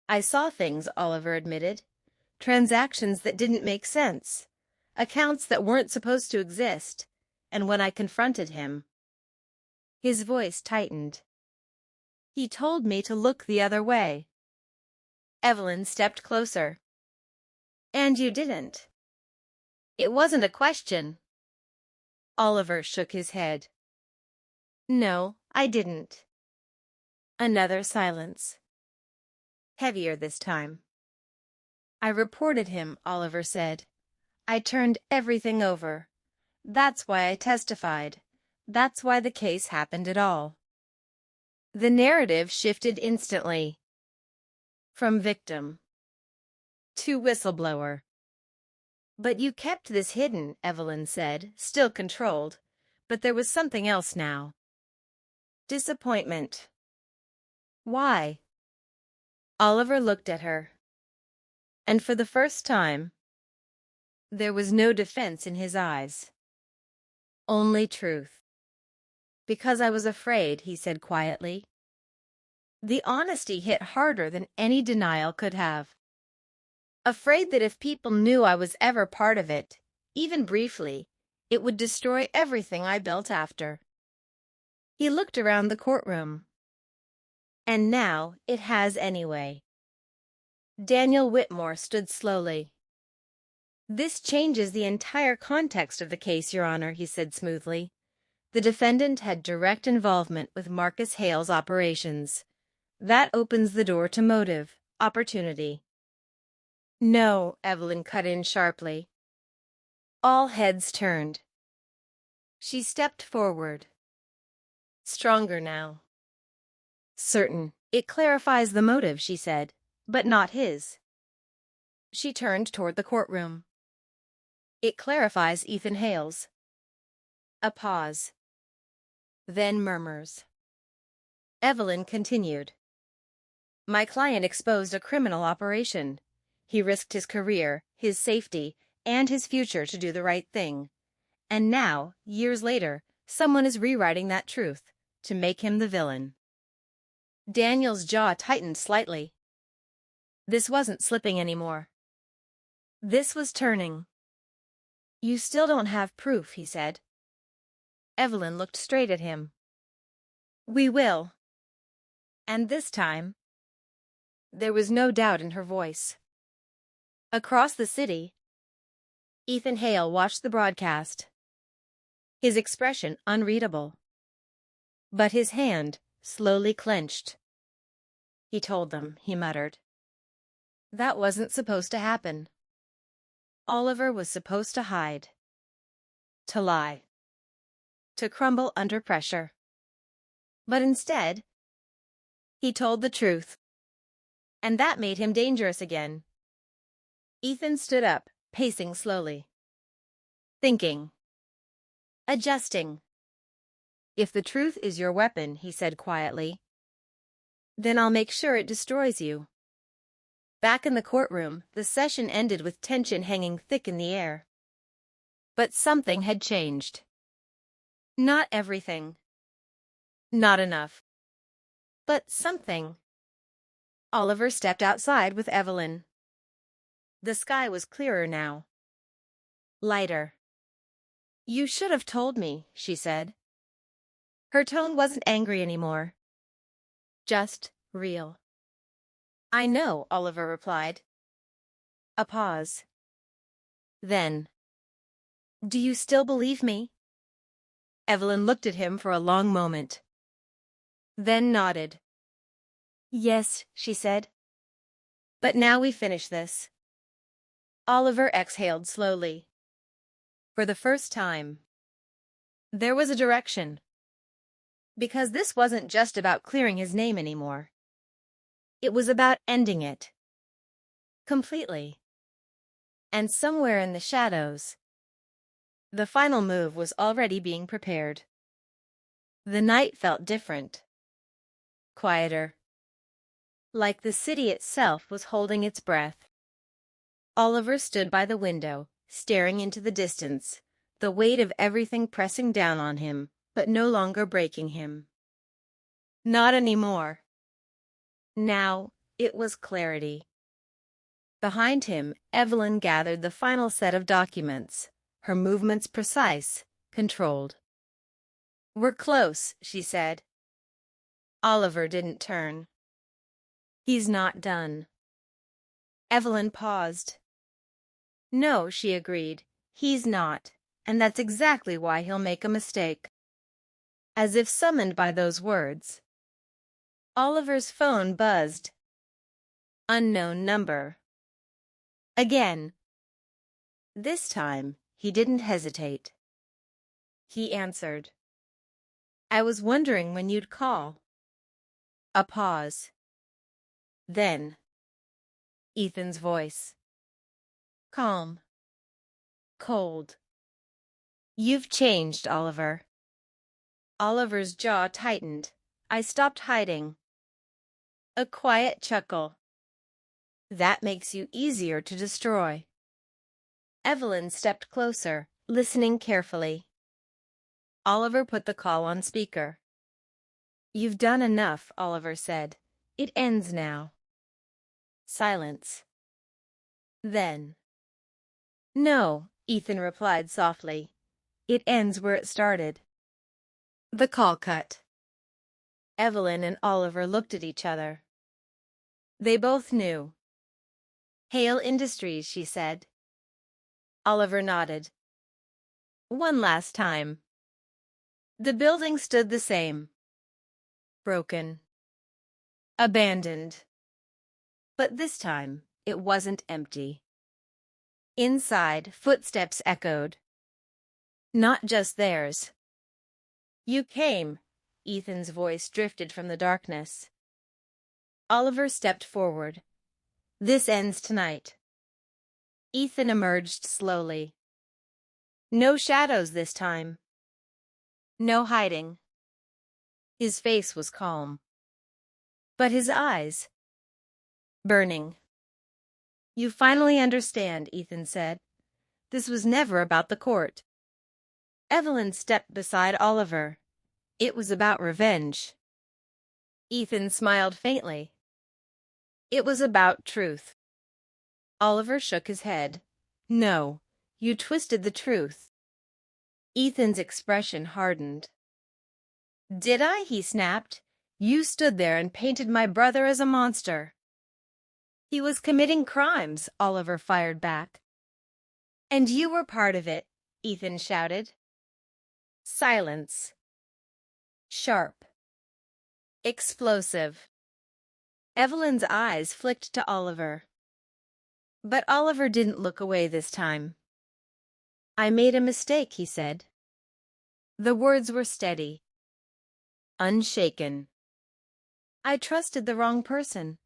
"I saw things," Oliver admitted. "Transactions that didn't make sense. Accounts that weren't supposed to exist. And when I confronted him..." His voice tightened. "He told me to look the other way." Evelyn stepped closer. "And you didn't?" "It wasn't a question." Oliver shook his head. "No, I didn't." Another silence. Heavier this time. "I reported him," Oliver said. "I turned everything over. That's why I testified. That's why the case happened at all." The narrative shifted instantly. From victim to whistleblower. "But you kept this hidden," Evelyn said, still controlled. But there was something else now. Disappointment. "Why?" Oliver looked at her, and for the first time, there was no defense in his eyes. Only truth. Because I was afraid, he said quietly. The honesty hit harder than any denial could have. Afraid that if people knew I was ever part of it, even briefly, it would destroy everything I built after. He looked around the courtroom. And now it has anyway. Daniel Whitmore stood slowly. This changes the entire context of the case, Your Honor, he said smoothly. The defendant had direct involvement with Marcus Hale's operations. That opens the door to motive, opportunity. No, Evelyn cut in sharply. All heads turned. She stepped forward. Stronger now. Certain. It clarifies the motive, she said, but not his. She turned toward the courtroom. It clarifies Ethan Hale's. A pause. Then murmurs. Evelyn continued. My client exposed a criminal operation. He risked his career, his safety, and his future to do the right thing. And now, years later, someone is rewriting that truth to make him the villain. Daniel's jaw tightened slightly. This wasn't slipping anymore. This was turning. You still don't have proof, he said. Evelyn looked straight at him. We will. And this time, there was no doubt in her voice. Across the city, Ethan Hale watched the broadcast, his expression unreadable. But his hand slowly clenched. He told them, he muttered. That wasn't supposed to happen. Oliver was supposed to hide, to lie, to crumble under pressure. But instead, he told the truth. And that made him dangerous again. Ethan stood up, pacing slowly. Thinking. Adjusting. If the truth is your weapon, he said quietly, then I'll make sure it destroys you. Back in the courtroom, the session ended with tension hanging thick in the air. But something had changed. Not everything. Not enough. But something. Oliver stepped outside with Evelyn. The sky was clearer now. Lighter. You should have told me, she said. Her tone wasn't angry anymore. Just real. I know, Oliver replied. A pause. Then, do you still believe me? Evelyn looked at him for a long moment. Then nodded. Yes, she said. But now we finish this. Oliver exhaled slowly. For the first time, there was a direction. Because this wasn't just about clearing his name anymore. It was about ending it. Completely. And somewhere in the shadows, the final move was already being prepared. The night felt different. Quieter. Like the city itself was holding its breath. Oliver stood by the window, staring into the distance, the weight of everything pressing down on him, but no longer breaking him. Not anymore. Now, it was clarity. Behind him, Evelyn gathered the final set of documents, her movements precise, controlled. We're close, she said. Oliver didn't turn. He's not done. Evelyn paused. No, she agreed. He's not, and that's exactly why he'll make a mistake. As if summoned by those words, Oliver's phone buzzed. Unknown number. Again. This time, he didn't hesitate. He answered. I was wondering when you'd call. A pause. Then, Ethan's voice. Calm. Cold. You've changed, Oliver. Oliver's jaw tightened. I stopped hiding. A quiet chuckle. That makes you easier to destroy. Evelyn stepped closer, listening carefully. Oliver put the call on speaker. "You've done enough," Oliver said. "It ends now." Silence. Then. "No," Ethan replied softly. "It ends where it started." The call cut. Evelyn and Oliver looked at each other. They both knew. "Hale Industries," she said. Oliver nodded. "One last time." The building stood the same. Broken. Abandoned. But this time, it wasn't empty. Inside, footsteps echoed. Not just theirs. "You came," Ethan's voice drifted from the darkness. Oliver stepped forward. "This ends tonight." Ethan emerged slowly. No shadows this time. No hiding. His face was calm. But his eyes, burning. "You finally understand," Ethan said. "This was never about the court." Evelyn stepped beside Oliver. "It was about revenge." Ethan smiled faintly. "It was about truth." Oliver shook his head. "No, you twisted the truth." Ethan's expression hardened. "Did I?" he snapped. "You stood there and painted my brother as a monster." "He was committing crimes," Oliver fired back. "And you were part of it," Ethan shouted. Silence. Sharp. Explosive. Evelyn's eyes flicked to Oliver. But Oliver didn't look away this time. "I made a mistake," he said. The words were steady, unshaken. "I trusted the wrong person.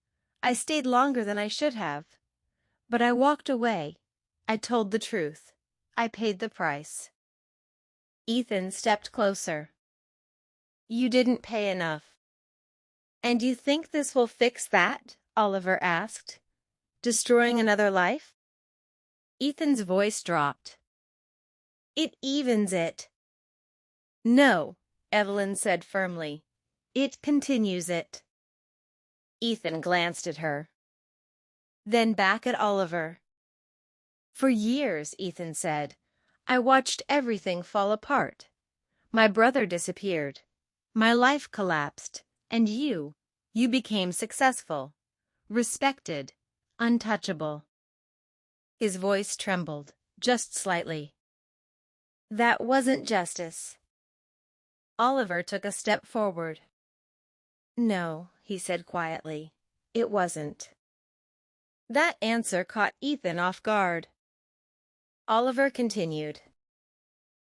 I stayed longer than I should have. But I walked away. I told the truth. I paid the price." Ethan stepped closer. "You didn't pay enough." "And you think this will fix that?" Oliver asked. "Destroying another life?" Ethan's voice dropped. "It evens it." "No," Evelyn said firmly. "It continues it." Ethan glanced at her. Then back at Oliver. "For years," Ethan said, "I watched everything fall apart. My brother disappeared. My life collapsed. And you became successful, respected, untouchable." His voice trembled, just slightly. "That wasn't justice." Oliver took a step forward. "No," he said quietly, "it wasn't." That answer caught Ethan off guard. Oliver continued.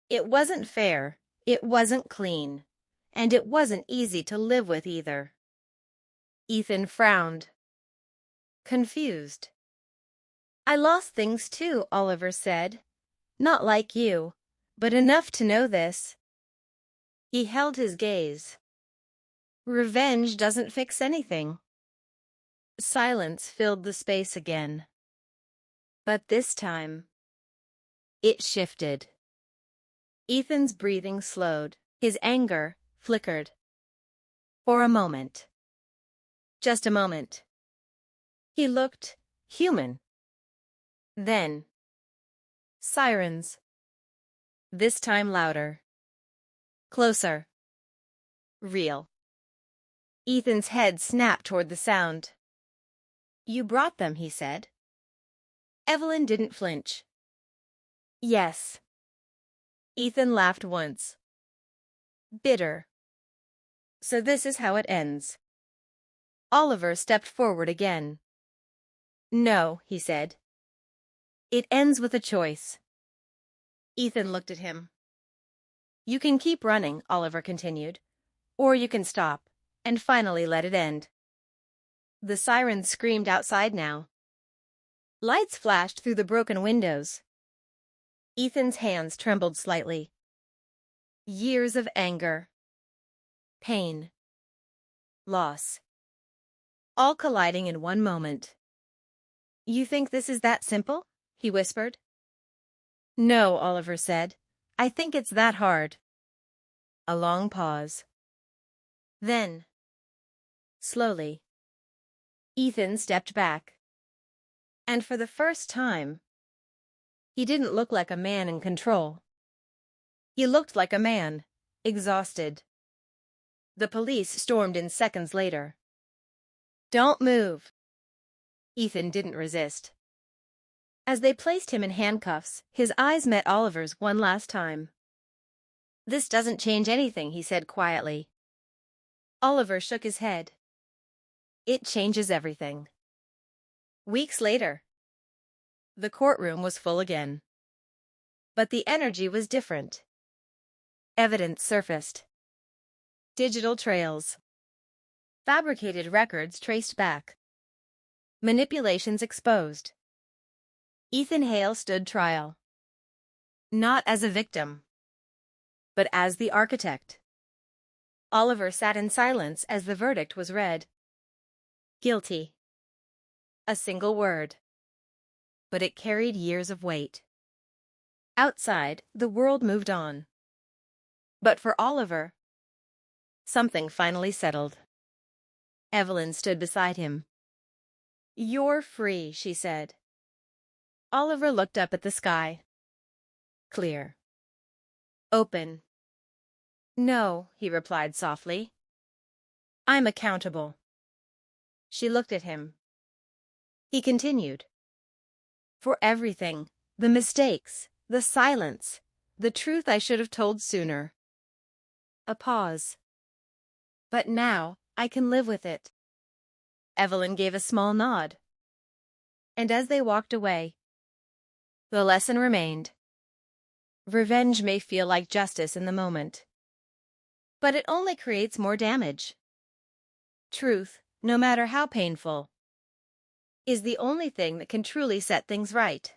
"It wasn't fair, it wasn't clean, and it wasn't easy to live with either." Ethan frowned. Confused. "I lost things too," Oliver said. "Not like you, but enough to know this." He held his gaze. "Revenge doesn't fix anything." Silence filled the space again. But this time, it shifted. Ethan's breathing slowed. His anger flickered. For a moment. Just a moment. He looked human. Then, sirens. This time louder. Closer. Real. Ethan's head snapped toward the sound. "You brought them," he said. Evelyn didn't flinch. "Yes." Ethan laughed once. Bitter. "So this is how it ends." Oliver stepped forward again. "No," he said. "It ends with a choice." Ethan looked at him. "You can keep running," Oliver continued, "or you can stop, and finally let it end." The sirens screamed outside now. Lights flashed through the broken windows. Ethan's hands trembled slightly. Years of anger, pain, loss, all colliding in one moment. You think this is that simple? He whispered. No, Oliver said. I think it's that hard. A long pause. Then, slowly, Ethan stepped back. And for the first time, he didn't look like a man in control. He looked like a man, exhausted. The police stormed in seconds later. Don't move. Ethan didn't resist. As they placed him in handcuffs, his eyes met Oliver's one last time. This doesn't change anything, he said quietly. Oliver shook his head. It changes everything. Weeks later, the courtroom was full again. But the energy was different. Evidence surfaced. Digital trails. Fabricated records traced back. Manipulations exposed. Ethan Hale stood trial. Not as a victim, but as the architect. Oliver sat in silence as the verdict was read. Guilty. A single word. But it carried years of weight. Outside, the world moved on. But for Oliver, something finally settled. Evelyn stood beside him. You're free, she said. Oliver looked up at the sky. Clear. Open. No, he replied softly. I'm accountable. She looked at him. He continued. For everything, the mistakes, the silence, the truth I should have told sooner. A pause. But now I can live with it. Evelyn gave a small nod. And as they walked away, the lesson remained. Revenge may feel like justice in the moment, but it only creates more damage. Truth, no matter how painful, is the only thing that can truly set things right.